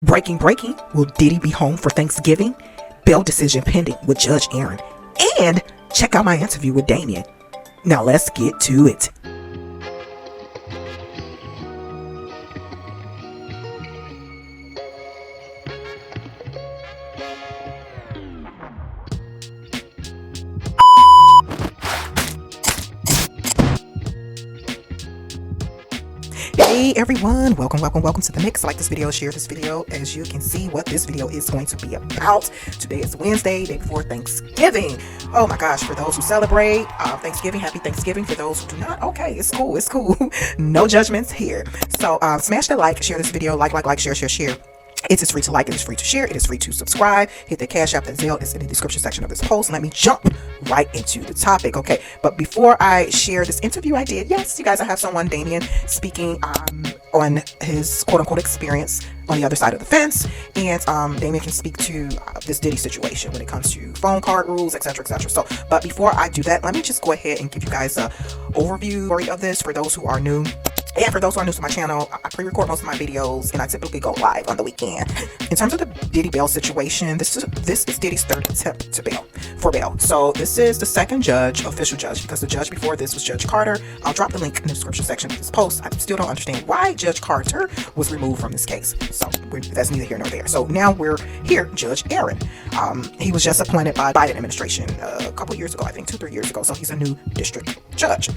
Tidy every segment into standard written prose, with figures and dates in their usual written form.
Breaking. Will Diddy be home for Thanksgiving? Bail decision pending with Judge Arun. And check out my interview with Damien. Now let's get to it. Hey everyone, welcome to the mix. Like this video, share this video. As you can see what this video is going to be about. Today is Wednesday, day before Thanksgiving. Oh my gosh, for those who celebrate Thanksgiving, happy Thanksgiving. For those who do not, okay, it's cool. No judgments here. So smash that like, share this video, like, share. It is free to like, it is free to share, it is free to subscribe. Hit the cash app, that zelle is in the description section of this post. Let me jump right into the topic, okay? But before I share this interview I did, yes, you guys, I have someone, Damien, speaking on his quote-unquote experience on the other side of the fence. And Damien can speak to this Diddy situation when it comes to phone card rules, etc. So, but before I do that, let me just go ahead and give you guys a overview of this for those who are new. And for those who are new to my channel, I pre-record most of my videos and I typically go live on the weekend. In terms of the Diddy bail situation, this is Diddy's third attempt to for bail. So this is the second judge, official judge, because the judge before this was Judge Carter. I'll drop the link in the description section of this post. I still don't understand why Judge Carter was removed from this case. So that's neither here nor there. So now we're here, Judge Arun. He was just appointed by Biden administration a couple years ago, I think 2-3 years ago. So he's a new district judge.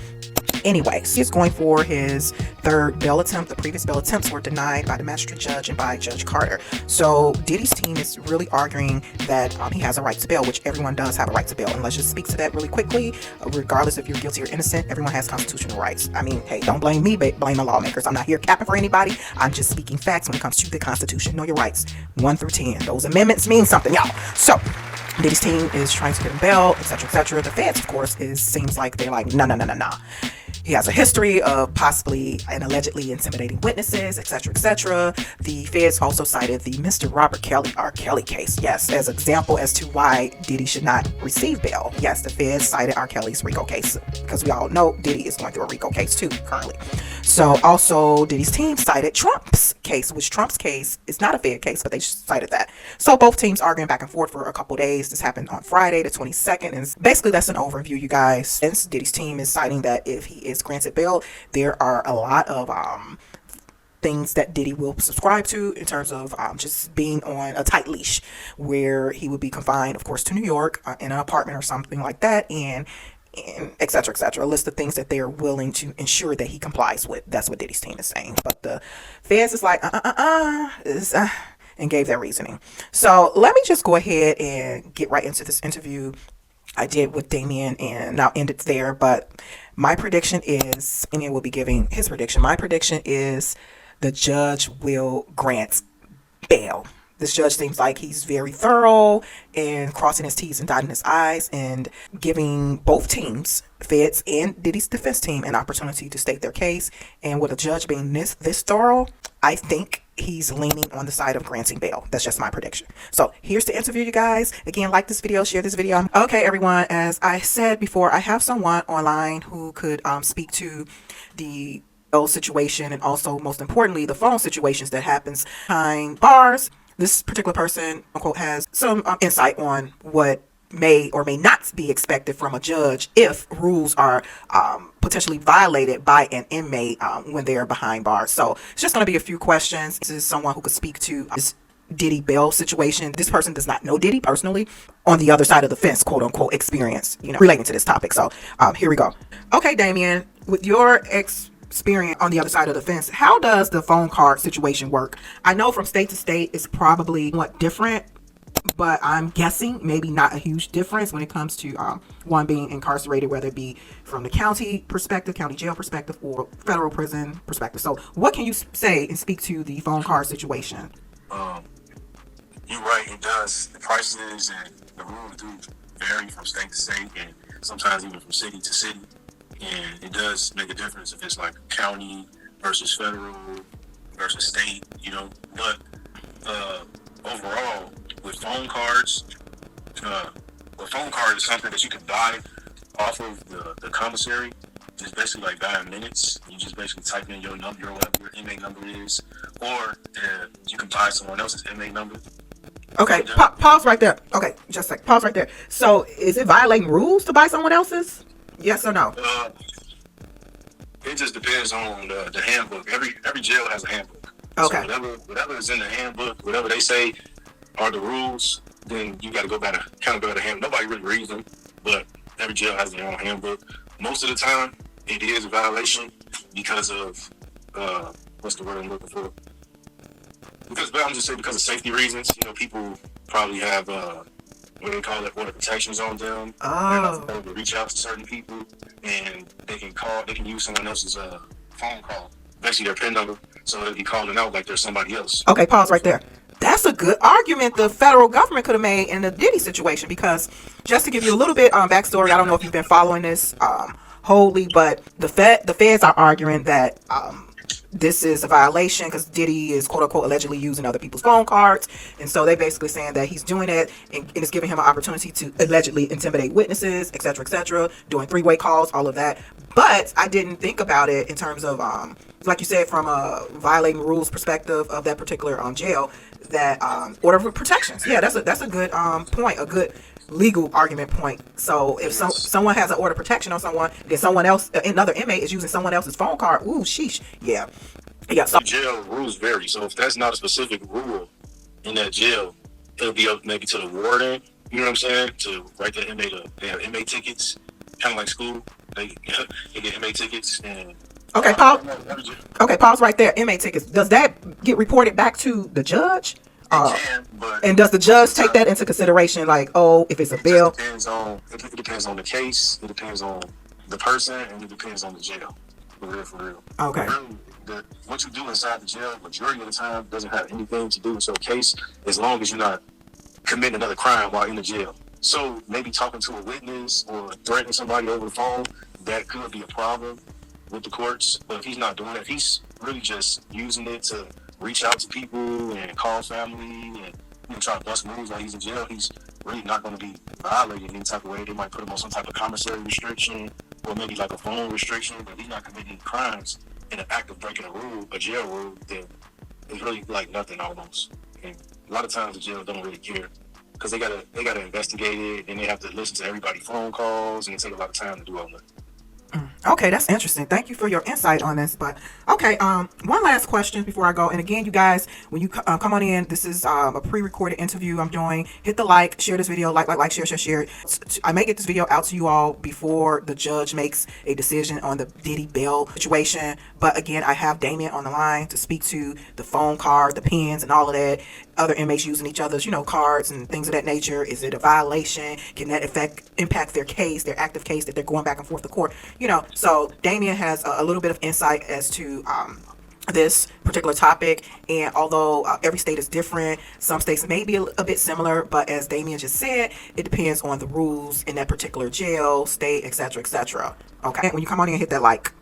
Anyway, he's going for his third bail attempt. The previous bail attempts were denied by the magistrate judge and by Judge Carter. So Diddy's team is really arguing that he has a right to bail, which everyone does have a right to bail. And let's just speak to that really quickly. Regardless if you're guilty or innocent, everyone has constitutional rights. I mean, hey, don't blame me, but blame the lawmakers. I'm not here capping for anybody. I'm just speaking facts when it comes to the Constitution. Know your rights. 1 through 10. Those amendments mean something, y'all. So Diddy's team is trying to get him bail, etc. The feds, of course, seems like they're like, no. He has a history of possibly and allegedly intimidating witnesses, etc. The feds also cited the Mr. Robert Kelly, R. Kelly case, yes, as an example as to why Diddy should not receive bail. Yes, the feds cited R. Kelly's RICO case, because we all know Diddy is going through a RICO case too, currently. So also Diddy's team cited Trump's case, which Trump's case is not a Fed case, but they cited that. So both teams arguing back and forth for a couple days. This happened on Friday, the 22nd, and basically that's an overview, you guys. Since Diddy's team is citing that if he is granted bail, there are a lot of things that Diddy will subscribe to in terms of just being on a tight leash, where he would be confined, of course, to New York in an apartment or something like that, and etc. A list of things that they are willing to ensure that he complies with. That's what Diddy's team is saying. But the feds is like and gave their reasoning. So let me just go ahead and get right into this interview I did with Damien, and I'll end it there. But my prediction is, Damien will be giving his prediction. My prediction is the judge will grant bail. This judge seems like he's very thorough in crossing his T's and dotting his I's and giving both teams, feds and Diddy's defense team, an opportunity to state their case. And with a judge being this thorough, I think he's leaning on the side of granting bail. That's just my prediction. So here's the interview, you guys. Again, like this video, share this video. Okay, everyone, as I said before, I have someone online who could speak to the situation and also, most importantly, the phone situations that happens behind bars. This particular person, unquote, has some insight on what may or may not be expected from a judge if rules are potentially violated by an inmate when they are behind bars. So it's just going to be a few questions. This is someone who could speak to this Diddy bail situation. This person does not know Diddy personally, on the other side of the fence, quote unquote, experience, relating to this topic. So here we go. Okay, Damien, with your experience on the other side of the fence, how does the phone card situation work? I know from state to state it's probably somewhat different, but I'm guessing maybe not a huge difference when it comes to one being incarcerated, whether it be from the county perspective, county jail perspective, or federal prison perspective. So what can you say and speak to the phone card situation? You're right, it does. The prices and the rules do vary from state to state, and sometimes even from city to city. And it does make a difference if it's like county versus federal versus state, But overall, with phone cards, a phone card is something that you can buy off of the commissary. It's basically like buying minutes. You just basically type in your number, whatever your inmate number is, or you can buy someone else's inmate number. Okay, pause right there. Okay, just a sec. Pause right there. So, is it violating rules to buy someone else's? Yes or no? It just depends on the handbook. Every jail has a handbook. Okay. So whatever is in the handbook, whatever they say are the rules, then you got to go by the handbook. Nobody really reads them, but every jail has their own handbook. Most of the time, it is a violation because of what's the word I'm looking for? Because of safety reasons. People probably have what they call it, order protections on them. Oh. They're not supposed to reach out to certain people, and they can use someone else's phone call, basically their PIN number, so they'll be calling out like there's somebody else. Okay, pause right there. That's a good argument the federal government could have made in the Diddy situation, because just to give you a little bit backstory, I don't know if you've been following this wholly, but the feds are arguing that this is a violation because Diddy is quote unquote allegedly using other people's phone cards, and so they basically saying that he's doing it and it's giving him an opportunity to allegedly intimidate witnesses, etc., doing three-way calls, all of that. But I didn't think about it in terms of like you said, from a violating rules perspective of that particular jail, that order of protections. Yeah, that's a good point, a good legal argument point. So if someone has an order of protection on someone, then someone else, another inmate, is using someone else's phone card. Ooh, sheesh. Yeah. So the jail rules vary. So if that's not a specific rule in that jail, it'll be up maybe to the warden. You know what I'm saying? To write the inmate. They have inmate tickets, kind of like school. They get inmate tickets and. Okay, pause. Okay, pause right there. Inmate tickets. Does that get reported back to the judge? And does the judge take that into consideration? Like, if it's a bill? It depends on the case. It depends on the person, and it depends on the jail. For real. Okay. What you do inside the jail, majority of the time, doesn't have anything to do with your case, as long as you're not committing another crime while in the jail. So maybe talking to a witness or threatening somebody over the phone, that could be a problem with the courts. But if he's not doing it, if he's really just using it to reach out to people and call family and try to bust moves while he's in jail, he's really not going to be violating any type of way. They might put him on some type of commissary restriction or maybe like a phone restriction, but he's not committing crimes in an act of breaking a jail rule, then it's really like nothing almost. And a lot of times the jail don't really care because they gotta investigate it, and they have to listen to everybody's phone calls, and it takes a lot of time to do all that. Okay, that's interesting. Thank you for your insight on this. But okay, one last question before I go. And again, you guys, when you come on in, this is a pre-recorded interview I'm doing. Hit the like, share this video, like, share. I may get this video out to you all before the judge makes a decision on the Diddy bail situation. But again, I have Damien on the line to speak to the phone card, the pins, and all of that. Other inmates using each other's, cards and things of that nature. Is it a violation? Can that impact their case, their active case that they're going back and forth to court? So Damien has a little bit of insight as to this particular topic, and although every state is different, some states may be a bit similar, but as Damien just said, it depends on the rules in that particular jail, state, etc. Okay, when you come on in, hit that like.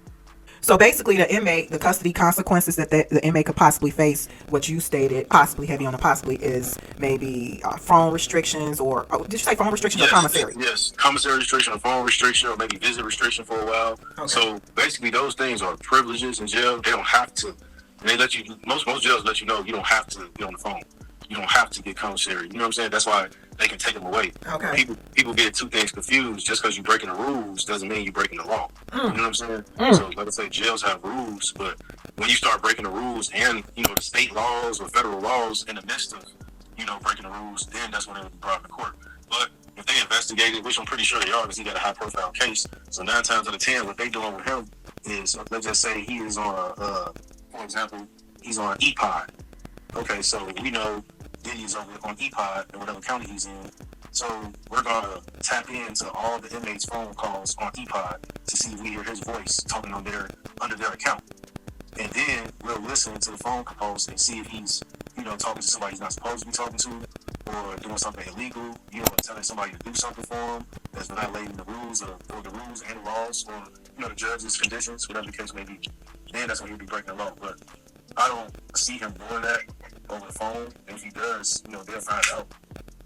So basically, the custody consequences that the inmate could possibly face, what you stated, possibly heavy on the possibly, is maybe phone restrictions, or did you say phone restrictions or commissary? Yes, commissary restriction or phone restriction, or maybe visit restriction for a while. Okay. So basically, those things are privileges in jail. They don't have to. And they let you. Most jails let you know you don't have to be on the phone. You don't have to get commissary. You know what I'm saying? That's why they can take them away. Okay. People get two things confused. Just because you're breaking the rules doesn't mean you're breaking the law. You know what I'm saying? So, like I say, jails have rules, but when you start breaking the rules and the state laws or federal laws in the midst of breaking the rules, then that's when they would be brought to court. But if they investigate it, which I'm pretty sure they are, because he got a high-profile case, so 9 times out of 10, what they doing with him is, let's just say he is on for example, he's on EPOD. Okay, so we know Diddy's over on EPOD in whatever county he's in. So we're gonna tap into all the inmates' phone calls on EPOD to see if we hear his voice talking under their account. And then we'll listen to the phone calls and see if he's, talking to somebody he's not supposed to be talking to, or doing something illegal, telling somebody to do something for him that's violating the rules or the rules and the laws, or the judge's conditions, whatever the case may be. Then that's when he'll be breaking the law. But I don't see him doing that over the phone. And if he does, they'll find out.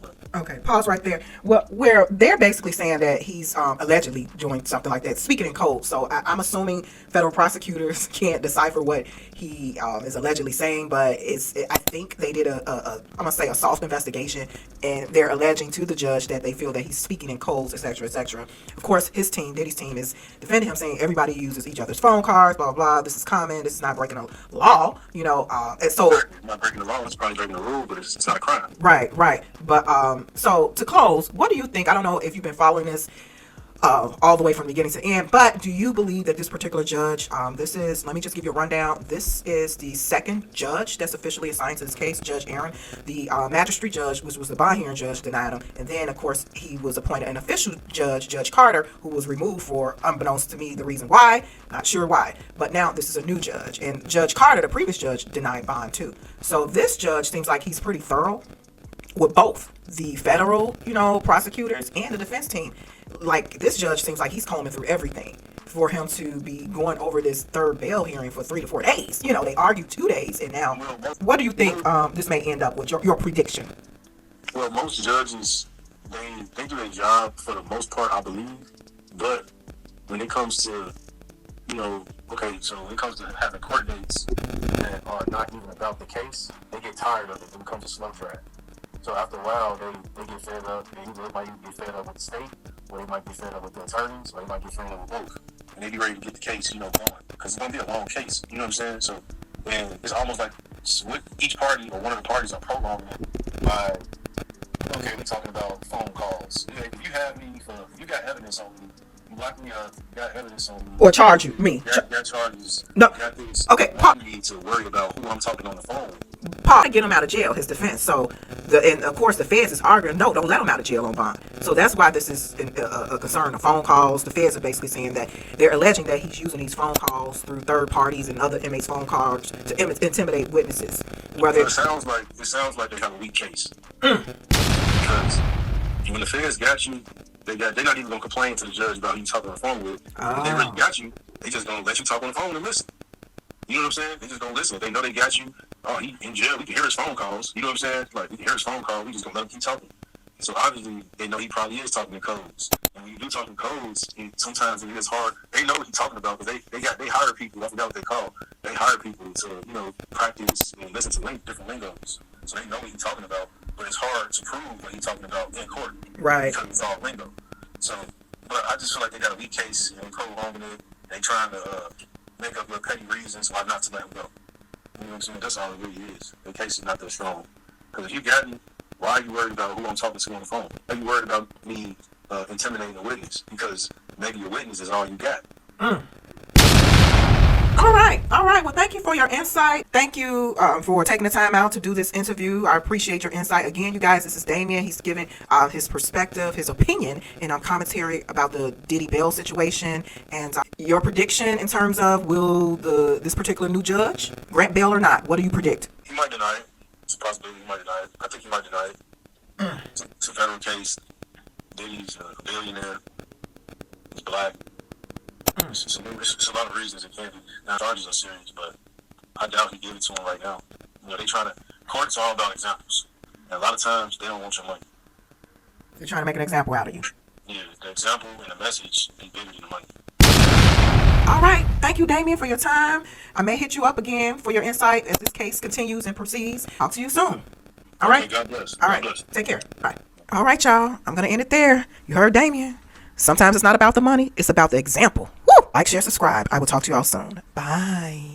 But Okay, pause right there. Well, where they're basically saying that he's allegedly doing something like that, speaking in code. So I'm assuming federal prosecutors can't decipher what he is allegedly saying, but I think they did I'm gonna say a soft investigation, and they're alleging to the judge that they feel that he's speaking in codes, etc., etc. Of course, his team, Diddy's team, is defending him, saying everybody uses each other's phone cards, blah blah blah. This is common. This is not breaking a law, you know. And so, not breaking the law. It's probably breaking the rule, but it's not a crime. right, right. But so to close, what do you think? I don't know if you've been following this all the way from beginning to end, but do you believe that this particular judge, let me just give you a rundown. This is the second judge that's officially assigned to this case, Judge Arun. The magistrate judge, which was the bond hearing judge, denied him. And then, of course, he was appointed an official judge, Judge Carter, who was removed for, unbeknownst to me, the reason why. Not sure why. But now this is a new judge. And Judge Carter, the previous judge, denied bond too. So this judge seems like he's pretty thorough with both the federal, prosecutors and the defense team. Like, this judge seems like he's combing through everything for him to be going over this third bail hearing for 3 to 4 days. They argued 2 days, and now, what do you think this may end up with? Your prediction? Well, most judges, they do their job for the most part, I believe. But when it comes to, so when it comes to having court dates that are not even about the case, they get tired of it. It becomes a slow drag. So after a while, they get fed up. They might get fed up with the state, or they might get fed up with the attorneys, or they might get fed up with both. And they be ready to get the case, going. Because it's going to be a long case. You know what I'm saying? So, and it's almost like each party or one of the parties are prolonging it by, okay, we're talking about phone calls. If you got evidence on me, you lock me up, you got evidence on me. Or charge you, me. You got charges. No. You got things. Okay, I need to worry about who I'm talking on the phone. Paul to get him out of jail, his defense. So, and of course, the feds is arguing, no, don't let him out of jail on bond. So that's why this is a concern of phone calls. The feds are basically saying that they're alleging that he's using these phone calls through third parties and other inmates' phone calls to intimidate witnesses. It sounds like they have a weak case. Because when the feds got you, they're not even gonna complain to the judge about who you talking on the phone with. If they really got you, they just gonna let you talk on the phone and listen. You know what I'm saying? They just gonna listen. If they know they got you, he in jail, we can hear his phone calls. You know what I'm saying? Like, we can hear his phone call, we just gonna let him keep talking. So obviously, they know he probably is talking in codes. And when you do talk in codes, sometimes it is hard. They know what he's talking about, because they hire people, I forgot what they call. They hire people to, practice and listen to different lingos. So they know what he's talking about, but it's hard to prove what he's talking about in court. Right. Because it's all lingo. So, but I just feel like they got a weak case, prolonging it. They trying to make up little petty reasons why not to let him go. You know what I'm saying? That's all it really is. The case is not that strong. Because if you got me, why are you worried about who I'm talking to on the phone? Why are you worried about me intimidating a witness? Because maybe your witness is all you got. All right. Well, thank you for your insight. Thank you for taking the time out to do this interview. I appreciate your insight. Again, you guys, this is Damien. He's giving his perspective, his opinion, and commentary about the Diddy bail situation. And your prediction in terms of will this particular new judge grant bail or not? What do you predict? He might deny it. It's a possibility he might deny it. I think he might deny it. It's a federal case. Diddy's a billionaire. He's black. There's a lot of reasons it can't be. Now, charges are serious, but I doubt he give it to him right now. Courts are all about examples. And a lot of times, they don't want your money. They're trying to make an example out of you. Yeah, the example and the message is bigger than the money. All right. Thank you, Damien, for your time. I may hit you up again for your insight as this case continues and proceeds. Talk to you soon. All right. God bless. All right. Take care. Bye. All right, y'all. I'm going to end it there. You heard Damien. Sometimes it's not about the money. It's about the example. Woo! Like, share, subscribe. I will talk to y'all soon. Bye.